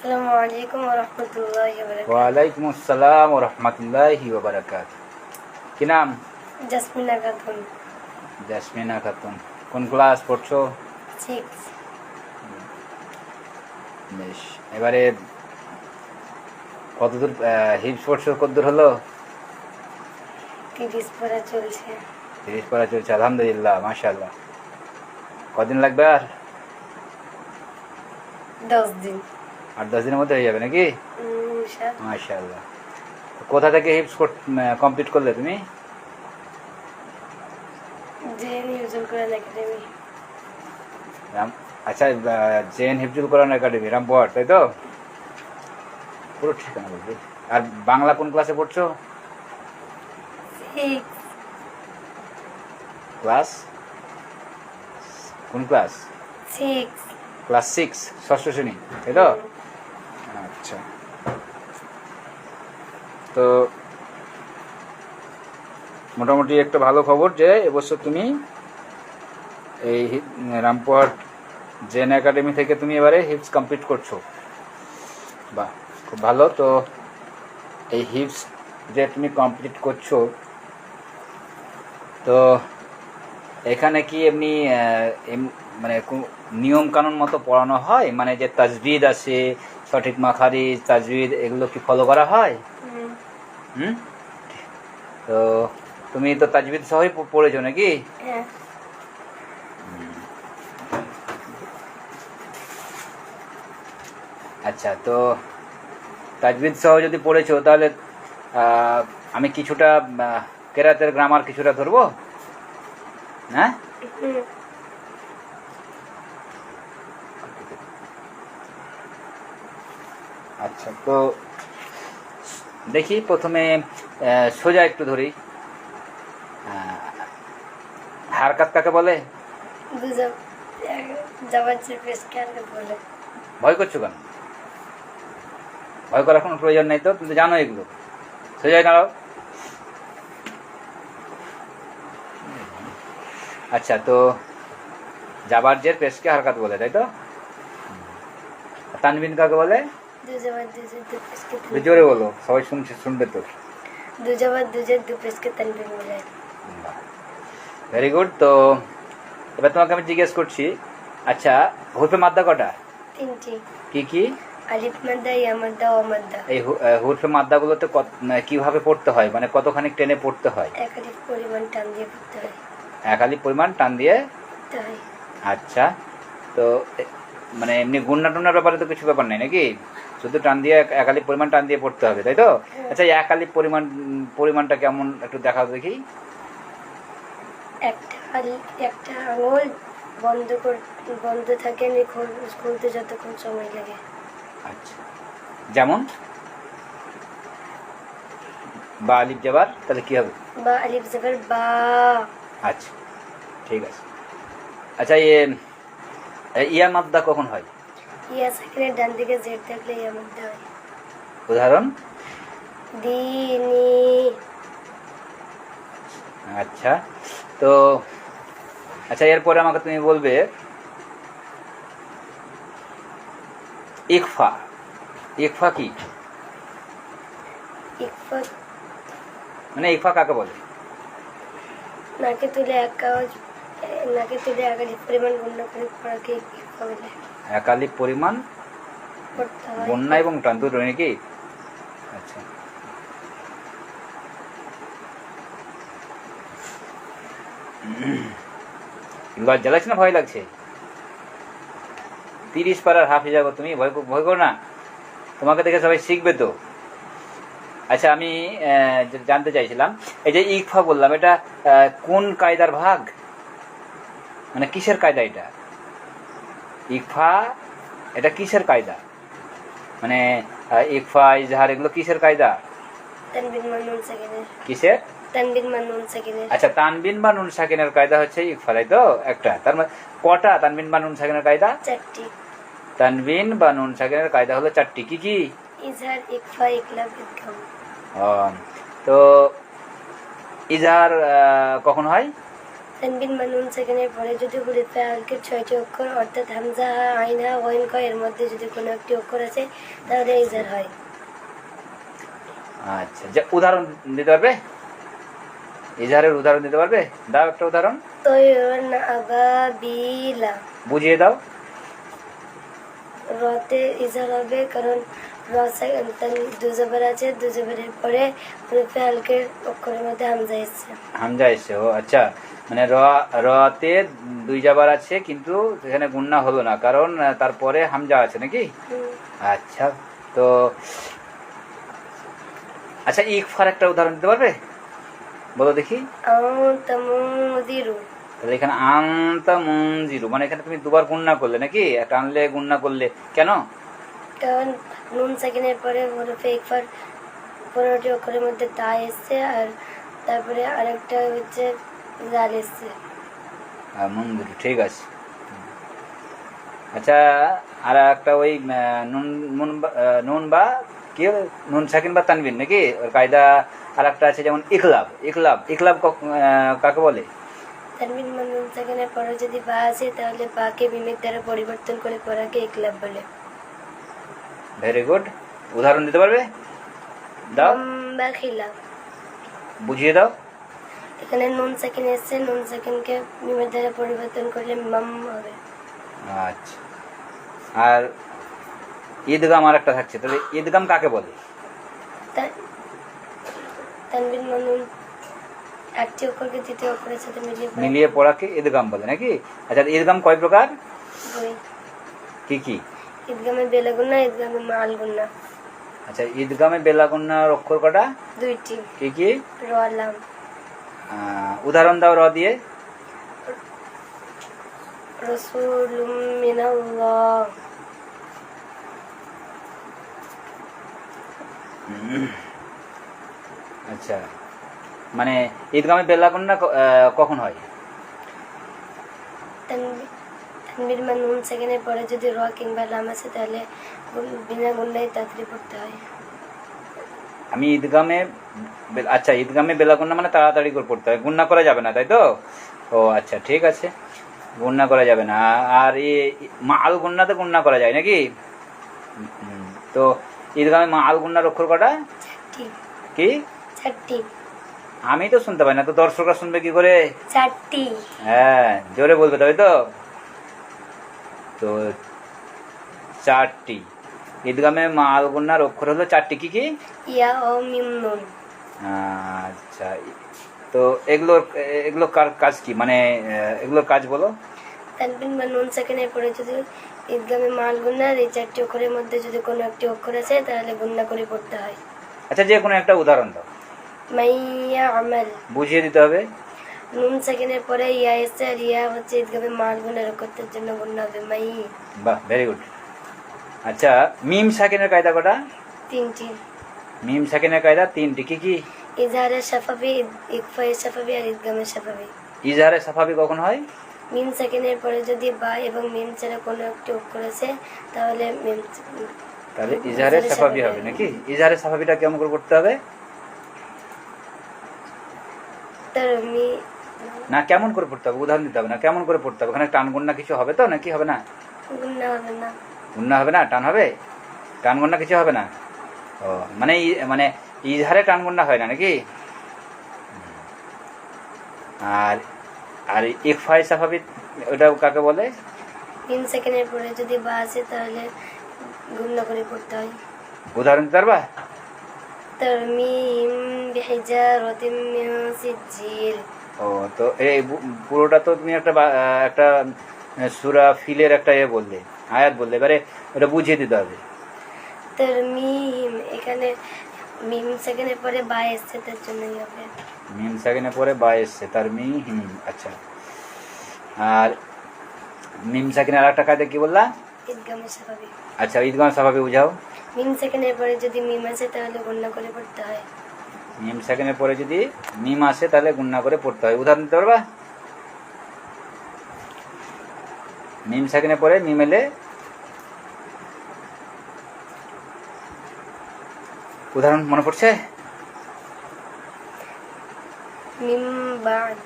আসসালামু আলাইকুম ওয়া রাহমাতুল্লাহি ওয়া বারাকাতুহু। ওয়ালাইকুম আসসালাম ওয়া রাহমাতুল্লাহি ওয়া বারাকাতুহু। কি নাম? জাসমিনা খাতুন। জাসমিনা খাতুন। কোন ক্লাস পড়ছো? 6। বেশ, এবারে কতদূর হিপস পড়ছো, কতদূর হলো? 30 পড়া চলছে। 30 পড়া চলছে, আলহামদুলিল্লাহ, মাশাআল্লাহ। কদিন লাগবে আর? 10 দিন। 8-10 দিনের মধ্যে হয়ে যাবে নাকি? ইনশাআল্লাহ। মাশাআল্লাহ। কোথা থেকে হিপস কমপ্লিট করলে তুমি? জেএন হিফজুল কোরআন একাডেমি। আচ্ছা, জেএন হিফজুল কোরআন একাডেমি, রামপুরহাট, তাই তো? পুরো ঠিকানা বলবি। আর বাংলা কোন ক্লাসে পড়ছো? 6। ক্লাস কোন ক্লাস? 6। ক্লাস 6, ষষ্ঠ শ্রেণী, তাই তো? আচ্ছা, তো মোটামুটি একটা ভালো খবর যে এবছর তুমি এই রামপুরহাট জেন একাডেমি থেকে তুমি এবারে হিপস কমপ্লিট করছো। বাহ, খুব ভালো। তো এই হিপস যে তুমি কমপ্লিট করছো, তো এখানে কি এমনি মানে নিয়ম কানুন মতো পড়ানো হয়? মানে যে তাজবিদ আছে, সঠিক মাখারিজ, তাজবিদ, এগুলো কি ফলো করা হয়? হুম। তো তুমি তো তাজবিদ সহই পড়েছো নাকি? হ্যাঁ। আচ্ছা, তো তাজবিদ সহ যদি পড়েছো তাহলে আমি কিছুটা কেরাতের গ্রামার কিছুটা ধরবো, হ্যাঁ? আচ্ছা, তো দেখি প্রথমে সোজা একটু ধরি। হারকাত কাকে বলে? বলে। ভয় করছো কেন? ভয় করার কোনো প্রয়োজন নেই, তো তুমি তো জানো এগুলো। সোজা দাঁড়াও। আচ্ছা, তো জাবারজের পেশকে হারকাত বলে, তাই তো? তানবিন কাকে বলে? জোরে বলো, সবাই শুনবে তো। Very good. তো এবার তোমাকে আমি জিজ্ঞেস করছি, আচ্ছা, হুরফে মাদ্দা কটা? 3টি। কি কি? আলিফ মাদ্দা, ইয়া মাদ্দা, ওয়া মাদ্দা। এই হুরফে মাদ্দাগুলোতে কিভাবে পড়তে হয়, মানে কতখানি টেনে পড়তে হয়? এক আলিফ পরিমাণ টান দিয়ে পড়তে হয়। এক আলিফ পরিমাণ টান দিয়ে পড়তে হয়। আচ্ছা, তো মানে এমনি গুন্না টুন্নার ব্যাপারে তো কিছু ব্যাপার নেই নাকি? শুধু টান দিয়ে এক আলিফ পরিমাণ টান দিয়ে পড়তে হবে, তাই তো? আচ্ছা, এক আলিফ পরিমাণটা কেমন একটু দেখাও দেখি। একটা আঙুল বন্ধ থাকে, খুলতে যতক্ষণ সময় লাগে। আচ্ছা, যেমন বা আলিফ জাবার, তাহলে কি হবে? বা আলিফ জাবার বা। আচ্ছা, ঠিক আছে। আচ্ছা, ইয়া মাদ্দা কখন হয়? ইয়া সাকিনের ডান দিকে জেড থাকলে ইয়া মাদ্দা হয়। উদাহরণ? দিনি। আচ্ছা, তো আচ্ছা, এরপরে আমাকে তুমি বলবে ইকফা। ইকফা কি? ইকফা মানে ইকফা কাকে বলে? নাকে তুলে এক আলিফ পরিমাণ গুণনা করে পড়াকে ইকফা বলে। এক আলিফ পরিমাণ পড়তে হয়। বন্যা এবং টান দুটো নাকি? আচ্ছা, লজ্জা লাগছে না ভয় লাগছে? 30 পারার হাফিজ যাবো তুমি, ভয় করো না। তোমাকে দেখে সবাই শিখবে তো। আচ্ছা, আমি জানতে চাইছিলাম, এই যে ইকফা বললাম, এটা কোন কায়দার ভাগ, মানে কিসের কায়দা এটা? ইকফা এটা কিসের কায়দা? মানে ইকফা, ইজহার, এগুলো কিসের কায়দা? তানবিন বা নুন সাকিনের। কিসের? তানবিন বা নুন সাকিনের। আচ্ছা, তানবিন বা নুন সাকিনের কায়দা হচ্ছে ইকফা, তাই তো? একটা, তার মানে কটা তানবিন বা নুন সাকিনের কায়দা? 4টি। তানবিন বা নুন সাকিনের কায়দা হলো 4টি। কি কি? ইজহার, ইকফা, ইকলাব, ইদগাম। তো ইজহার কখন হয়? তানবিন বা নুন সেকেন্ডের পরে যদি হুরুফে হালকের 6টি অক্ষর অর্থাৎ হামজা, হা, আইন, হা, ওয়াইন, ক এর মধ্যে যদি কোনো একটি অক্ষর আছে তাহলে ইজহার হয়। আচ্ছা, যে উদাহরণ দিতে পারবে? ইজহারের উদাহরণ দিতে পারবে? দাও একটা উদাহরণ, তয়রন আবাবিলা। বুঝিয়ে দাও। রতে ইজহার হবে কারণ র দু জবর আছে, দু জবরের পরে হুরুফে হালকের অক্ষরের মধ্যে হামজা এসছে। হামজা এসছে, ও আচ্ছা, মানে রতে 2 জাবার আছে কিন্তু সেখানে গুন্না হলো না কারণ তারপরে হামজা আছে নাকি? আচ্ছা, তো আচ্ছা ইকফার একটা উদাহরণ দিতে পারবে? বলো দেখি। আনতামুযিরু। তাহলে এখানে আনতা মুনজিরু, মানে এখানে তুমি দুবার গুন্না করলে নাকি? টানলে গুন্না করলে কেন? কারণ নুন সেকেন্ডের পরে হরফে ইকফার 15টি অক্ষরের মধ্যে তা এসছে আর তারপরে আরেকটা হচ্ছে জাল এসছে। মুনজিরু, ঠিক আছে। আচ্ছা, আর একটা ওই নুন বা কি নুন সাকিন বা তানবিন নাকি ওর কায়দা আর একটা আছে, যেমন ইকলাব। ইকলাব কাকে বলে? তানবিন বা নুন সেকেন্ডের পরে যদি বা আসে তাহলে বাকে মিমের দ্বারা পরিবর্তন করে পড়াকে ইকলাব বলে। ভেরি গুড, উদাহরণ দিতে পারবে? দাও, বা খিলাফ। বুঝিয়ে দাও। এখানে নুন সেকেন্ড এসছে, নুন সেকেন্ডকে মিমের দ্বারা পরিবর্তন করলে মাম হবে। আচ্ছা, আর ঈদগাম আর একটা থাকছে, তাহলে ঈদগাম কাকে বলে? তানবিন বা নুন একটি অক্ষরকে দ্বিতীয় অক্ষরের সাথে মিলিয়ে পড়াকে ঈদগাম বলে নাকি? আচ্ছা, ঈদগাম কয় প্রকার? দুই। কি কি? ঈদগামে বেলা গুন্না, ঈদগামে মাল গুন্না। আচ্ছা, ঈদগামে বেলা গুন্নার অক্ষর কটা? 2টি। কি কি? র, লাম। উদাহরণ দাও র দিয়ে। রাসূলুম মিনাল্লাহ। আচ্ছা, মানে ঈদগামে বেলা গুন্না কখন হয়? তানবির বা নুন সেকেন্ডের পরে যদি র কিংবা লাম আছে তাহলে বিনা গুন্নায় তাড়াতাড়ি পড়তে হয়। আমি ঈদগামে আচ্ছা, ঈদগামে বেলা গুন্না মানে তাড়াতাড়ি করে পড়তে হয়, গুন্না করা যাবে না, তাই তো? ও আচ্ছা, ঠিক আছে, গুন্না করা যাবে না। আর মাল গুন্নাতে গুন্না করা যায় নাকি? তো ঈদগামে মাল গুন্নার অক্ষর কটা? কি? 4টি। আমি তো শুনতে পাই না, তো দর্শকরা শুনবে কি করে? 4টি। হ্যাঁ, জোরে বলবে তবে তো। তো 4টি ঈদগামে মাল গুন্নার অক্ষর হলো 4টি। কি কি? ইয়া ও মিম নুন। আচ্ছা, তো এগুলো কাজ কি, মানে এগুলোর কাজ বলো। তানবিন বা নুন সেকেন্ডের পরে যদি ঈদগামে মাল গুন্নার এই 4টি অক্ষরের মধ্যে যদি কোনো একটি অক্ষর আছে তাহলে গুন্না করে পড়তে হয়। আচ্ছা, যে কোনো একটা উদাহরণ দাও। মাইয়া আমাল। বুঝিয়ে দিতে হবে। নুন সেকেন্ডের পরে ইয়া এসছে আর ইয়া হচ্ছে ঈদগামে মাল গুন্নার অক্ষরের জন্য গুন্না হবে মাই। বাহ, ভেরি গুড। আচ্ছা, মিম সাকিনের কায়দা কটা? 3টি। মিম সাকিনের কায়দা 3টি। কি কি? ইজহারের সাফাবি, ইকফায়ের সাফাবি আর ঈদগামের সাফাবি। ইজহারের সাফাবি কখন হয়? মিম সেকেন্ডের পরে যদি বা এবং মিম ছাড়া কোনো একটি অক্ষর আছে তাহলে ইজহারের সাফাবি হবে নাকি? ইজহারের সাফাবিটা কেমন করে করতে হবে? না, কেমন করে পড়তে হবে উদাহরণ দিতে হবে না, কেমন করে পড়তে হবে? ওখানে টান গুন্না কিছু হবে তো নাকি হবে না? গুন্না হবে না। গুন্না হবে না, টান হবে? টান গুন্না কিছু হবে না? ও মানে মানে ইজহারে টান গুন্না হয় না নাকি? আর আর ইকফায়ে সাফাবি ওটা কাকে বলে? মিম সেকেন্ডের পরে যদি বা আছে তাহলে গুন্না করে পড়তে হয়। উদাহরণ দিতে পারবা? তারমিম বিহিজারাতিন মিন সিজিল। ও, তো এই পুরোটা তো তুমি একটা সূরা ফিলের একটা বললে, আয়াত বললে, এবারে ওটা বুঝিয়ে দিতে হবে। তারমিম, এখানে মিম সেকেন্ডের পরে বা এসছে তার জন্যই হবে। মিম সেকেন্ডের পরে বা এসছে, তারমিম। আচ্ছা, আর মিম সেকেন্ডের আর একটা কায়দা কি বললা? ঈদগামের সাফাবি। আচ্ছা, ঈদগাম সাফাবি বুঝাও। মিম সেকেন্ডের পরে যদি মিম আছে তাহলে গুন্না করে পড়তে হয়। মিম সেকেন্ডের পরে যদি মিম আসে তাহলে গুন্না করে পড়তে হয়। উদাহরণ দিতে পারবা? মিম সেকেন্ডের পরে মিম এলে উদাহরণ মনে পড়ছে? মিম বাদ।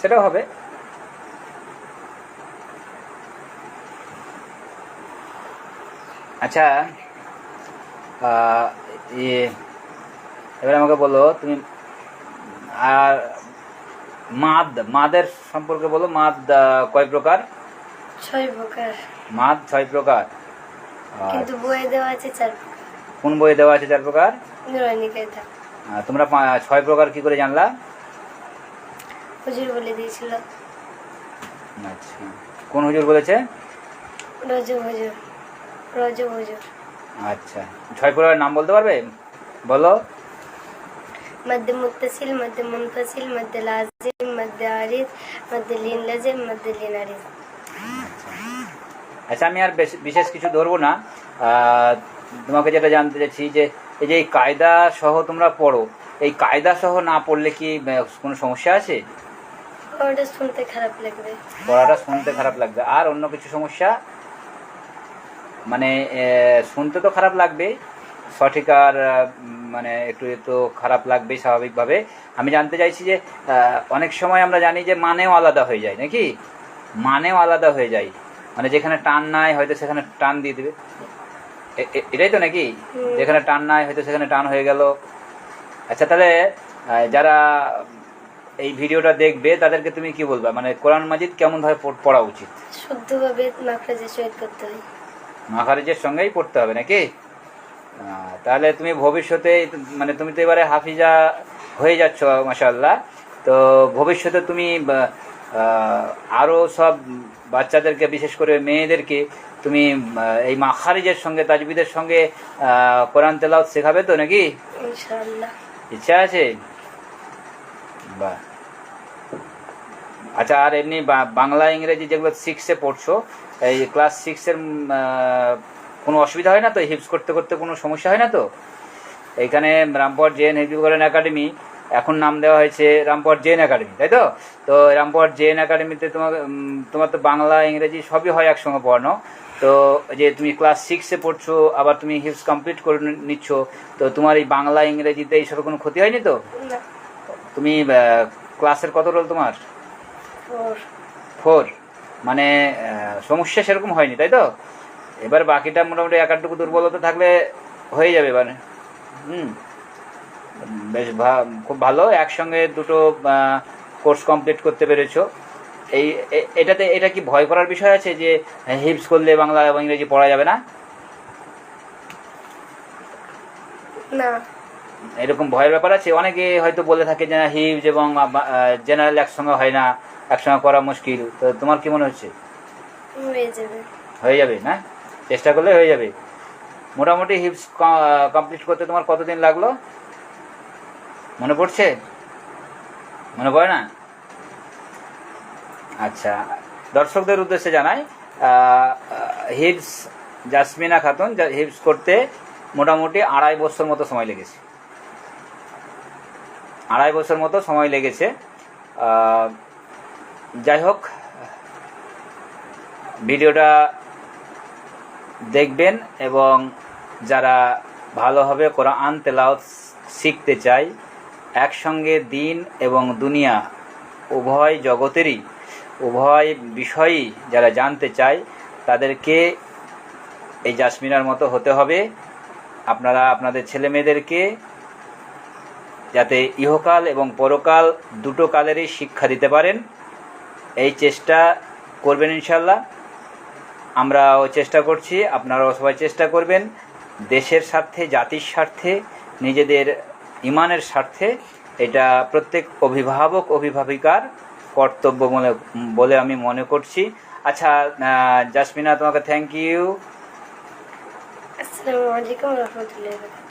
সেটাও হবে। আচ্ছা, ইয়ে, এবার আমাকে বলো তুমি, আর মাদের সম্পর্কে বলো। মাদ কয় প্রকার? 6 প্রকার, মাদ 6 প্রকার। কিন্তু বইয়ে দেওয়া আছে 4 প্রকার। কোন বইয়ে দেওয়া আছে 4 প্রকার? নুরানি কায়দা। তোমরা 6 প্রকার কি করে জানলা? হুজুর বলে দিয়েছিল। আচ্ছা, কোন হুজুর বলেছে? রজব হুজুর। রজব হুজুর। আচ্ছা, 6 প্রকারের নাম বলতে পারবে? বলো। মধ্যে মুত্তাসিল, মধ্যে মুনফাসিল, মধ্যে লাজিম, মধ্যে আরিদ, মধ্যে লিন লাজিম, মধ্যে লিন আরিদ। আচ্ছা, আমি আর বিশেষ কিছু ধরবো না। তোমাকে যেটা জানতে চাইছি যে এই যে এই কায়দা সহ তোমরা পড়ো, এই কায়দা সহ না পড়লে কি কোনো সমস্যা আছে? ওটা শুনতে খারাপ লাগবে। পড়াটা শুনতে খারাপ লাগবে, আর অন্য কিছু সমস্যা? মানে শুনতে তো খারাপ লাগবে, সঠিক আর মানে একটু তো খারাপ লাগবে স্বাভাবিকভাবে। আমি জানতে চাইছি যে অনেক সময় আমরা জানি যে মানেও আলাদা হয়ে যায়, নাকি? মানেও আলাদা হয়ে যায়, মানে যেখানে টান নাই হয়তো সেখানে টান দিয়ে দেবে, এটাই তো নাকি? যেখানে টান নাই হয়তো সেখানে টান হয়ে গেল। আচ্ছা, তাহলে যারা এই ভিডিওটা দেখবে তাদেরকে তুমি কি বলবা, মানে কোরআন মাজিদ কেমন ভাবে পড়া উচিত? শুদ্ধভাবে মাখরাজের সহিত করতে হয়। মাখারিজের সঙ্গেই পড়তে হবে, নাকি? তাহলে তুমি ভবিষ্যতে, মানে তুমি তো এবারে হাফিজা হয়ে যাচ্ছ মাশাআল্লাহ, তো ভবিষ্যতে তুমি আরও সব বাচ্চাদেরকে, বিশেষ করে মেয়েদেরকে তুমি এই মাখারিজের সঙ্গে, তাজবিদের সঙ্গে কোরআন তেলাওয়াত শেখাবে তো, নাকি? ইনশাআল্লাহ। ইচ্ছা আছে? বাহ। আচ্ছা, আর এমনি বাংলা ইংরেজি যেগুলো 6-এ পড়ছো, এই ক্লাস 6-এর কোনো অসুবিধা হয় না তো? হিপস করতে করতে কোনো সমস্যা হয় না তো? এইখানে রামপুরহাট জেএন হিফজুল একাডেমি, এখন নাম দেওয়া হয়েছে রামপুরহাট জেএন একাডেমি, তাই তো? তো রামপুরহাট জেএন একাডেমিতে তোমার তো বাংলা ইংরেজি সবই হয় একসঙ্গে পড়ানো। তো যে তুমি ক্লাস 6-এ পড়ছো, আবার তুমি হিপস কমপ্লিট করে নিচ্ছ, তো তোমার এই বাংলা ইংরেজিতে এইসব কোনো ক্ষতি হয়নি তো? না। তুমি ক্লাসের কত রোল তোমার? 4। মানে সমস্যা সেরকম হয়নি, তাই তো? এবার বাকিটা মোটামুটি একাটুকু দুর্বলতা থাকলে হয়ে যাবে এবারে। বেশ খুব ভালো, একসঙ্গে দুটো কোর্স কমপ্লিট করতে পেরেছো। এটাতে এটা কি ভয় করার বিষয় আছে যে হিপস করলে বাংলা এবং ইংরেজি পড়া যাবে না? না, এরকম ভয়ের ব্যাপার আছে? অনেকে হয়তো বলে থাকে যে হিপস এবং জেনারেল একসঙ্গে হয় না, একসঙ্গে করা মুশকিল, তো তোমার কি মনে হচ্ছে? হয়ে যাবে। হয়ে যাবে না? চেষ্টা করলে হয়ে যাবে। মোটামুটি হিপস কমপ্লিট করতে তোমার কতদিন লাগলো মনে পড়ছে? মনে পড়ে না? আচ্ছা, দর্শকদের উদ্দেশ্যে জানাই, হিপস জাসমিনা খাতুন হিপস করতে মোটামুটি 2.5 বছর মতো সময় লেগেছে। 2.5 বছর মতো সময় লেগেছে। যাই হোক, ভিডিওটা দেখবেন, এবং যারা ভালোভাবে কোরআন তেলাওয়াত শিখতে চায়, একসঙ্গে দিন এবং দুনিয়া উভয় জগতেরই উভয় বিষয়ই যারা জানতে চায়, তাদেরকে এই জাসমিনার মতো হতে হবে। আপনারা আপনাদের ছেলে মেয়েদেরকে যাতে ইহকাল এবং পরকাল দুটো কালেরই শিক্ষা দিতে পারেন, এই চেষ্টা করবেন ইনশাল্লাহ। আমরাও চেষ্টা করছি, আপনারাও সবাই চেষ্টা করবেন। দেশের স্বার্থে, জাতির স্বার্থে, নিজেদের ইমানের স্বার্থে এটা প্রত্যেক অভিভাবক অভিভাবিকার কর্তব্য বলে আমি মনে করছি। আচ্ছা জাসমিনা, তোমাকে থ্যাংক ইউ। আসসালামু আলাইকুম ওয়া রাহমাতুল্লাহি ওয়া বারাকাতুহু।